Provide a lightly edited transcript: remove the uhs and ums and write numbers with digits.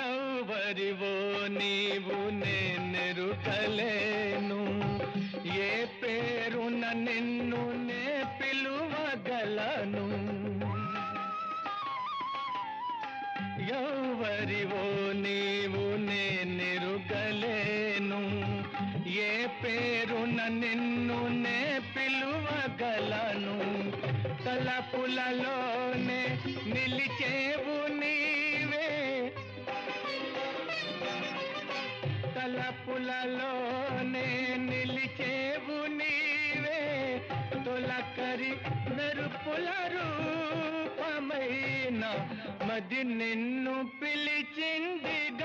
ఎవరివో నీవు నేనెరుకలేను, ఏ పేరున నిన్ను నే పిలువగలను. ఎవరివో నీవు నేనెరుకలేను, ఏ పేరున నిన్ను నే పిలువగలను. తలపులలోనే నిలిచేవు నీవే, తలపులలోనే నిలిచేవు నీవే, తొలకరి మెరుపుల రూపమైన మది నిన్ను పిలిచిందిగా.